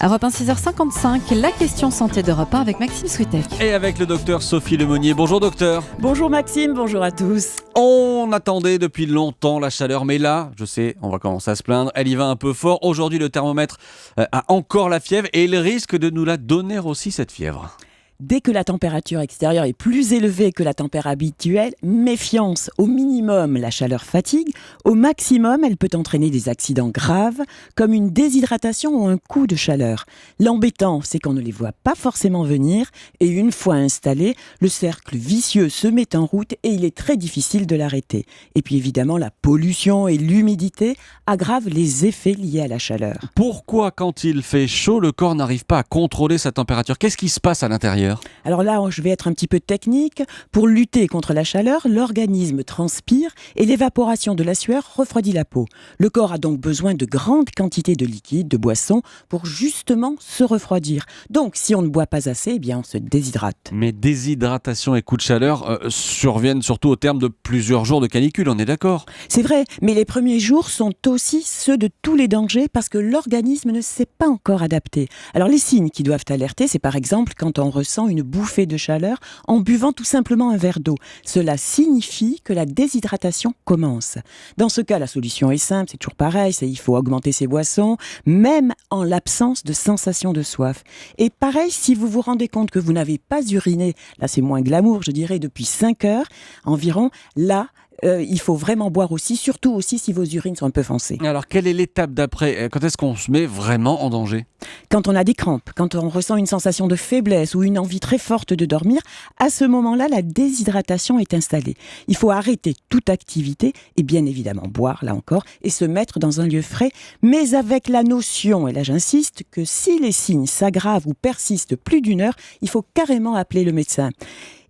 Europe 1, 6h55, la question santé d'Europe 1 avec Maxime Switek. Et avec le docteur Sophie Lemonnier. Bonjour docteur. Bonjour Maxime, bonjour à tous. On attendait depuis longtemps la chaleur, mais là, je sais, on va commencer à se plaindre, elle y va un peu fort. Aujourd'hui, le thermomètre a encore la fièvre et il risque de nous la donner aussi, cette fièvre. Dès que la température extérieure est plus élevée que la température habituelle, méfiance. Au minimum, la chaleur fatigue. Au maximum, elle peut entraîner des accidents graves, comme une déshydratation ou un coup de chaleur. L'embêtant, c'est qu'on ne les voit pas forcément venir, et une fois installé, le cercle vicieux se met en route et il est très difficile de l'arrêter. Et puis évidemment, la pollution et l'humidité aggravent les effets liés à la chaleur. Pourquoi, quand il fait chaud, le corps n'arrive pas à contrôler sa température ? Qu'est-ce qui se passe à l'intérieur ? Alors là, je vais être un petit peu technique. Pour lutter contre la chaleur, l'organisme transpire et l'évaporation de la sueur refroidit la peau. Le corps a donc besoin de grandes quantités de liquide, de boissons, pour justement se refroidir. Donc, si on ne boit pas assez, eh bien, on se déshydrate. Mais déshydratation et coups de chaleur surviennent surtout au terme de plusieurs jours de canicule, on est d'accord ? C'est vrai, mais les premiers jours sont aussi ceux de tous les dangers parce que l'organisme ne s'est pas encore adapté. Alors, les signes qui doivent alerter, c'est par exemple quand on ressent une bouffée de chaleur en buvant tout simplement un verre d'eau. Cela signifie que la déshydratation commence. Dans ce cas, la solution est simple, c'est toujours pareil, il faut augmenter ses boissons, même en l'absence de sensation de soif. Et pareil, si vous vous rendez compte que vous n'avez pas uriné, là c'est moins glamour, je dirais, depuis 5 heures environ, là, il faut vraiment boire aussi, surtout aussi si vos urines sont un peu foncées. Alors, quelle est l'étape d'après ? Quand est-ce qu'on se met vraiment en danger ? Quand on a des crampes, quand on ressent une sensation de faiblesse ou une envie très forte de dormir, à ce moment-là, la déshydratation est installée. Il faut arrêter toute activité et bien évidemment boire, là encore, et se mettre dans un lieu frais, mais avec la notion, et là j'insiste, que si les signes s'aggravent ou persistent plus d'une heure, il faut carrément appeler le médecin.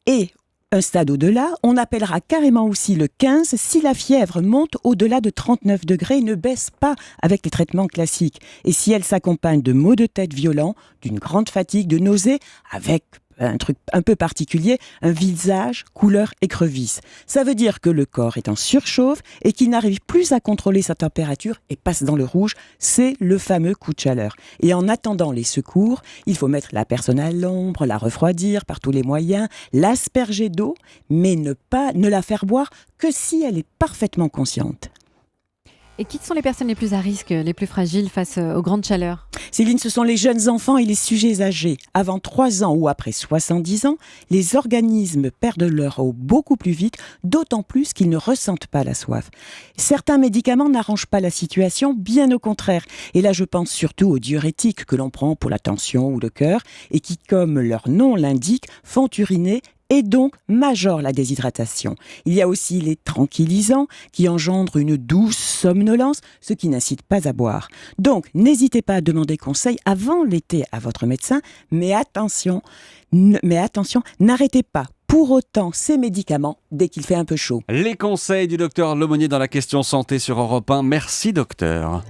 Et un stade au-delà, on appellera carrément aussi le 15 si la fièvre monte au-delà de 39 degrés et ne baisse pas avec les traitements classiques. Et si elle s'accompagne de maux de tête violents, d'une grande fatigue, de nausées, avec un truc un peu particulier, un visage, couleur écrevisse. Ça veut dire que le corps est en surchauffe et qu'il n'arrive plus à contrôler sa température et passe dans le rouge. C'est le fameux coup de chaleur. Et en attendant les secours, il faut mettre la personne à l'ombre, la refroidir par tous les moyens, l'asperger d'eau, mais ne la faire boire que si elle est parfaitement consciente. Et qui sont les personnes les plus à risque, les plus fragiles face aux grandes chaleurs ? Céline, ce sont les jeunes enfants et les sujets âgés. Avant 3 ans ou après 70 ans, les organismes perdent leur eau beaucoup plus vite, d'autant plus qu'ils ne ressentent pas la soif. Certains médicaments n'arrangent pas la situation, bien au contraire. Et là, je pense surtout aux diurétiques que l'on prend pour la tension ou le cœur et qui, comme leur nom l'indique, font uriner et donc majore la déshydratation. Il y a aussi les tranquillisants qui engendrent une douce somnolence, ce qui n'incite pas à boire. Donc, n'hésitez pas à demander conseil avant l'été à votre médecin, mais attention, n'arrêtez pas pour autant ces médicaments dès qu'il fait un peu chaud. Les conseils du docteur Lemonnier dans la question santé sur Europe 1. Merci docteur.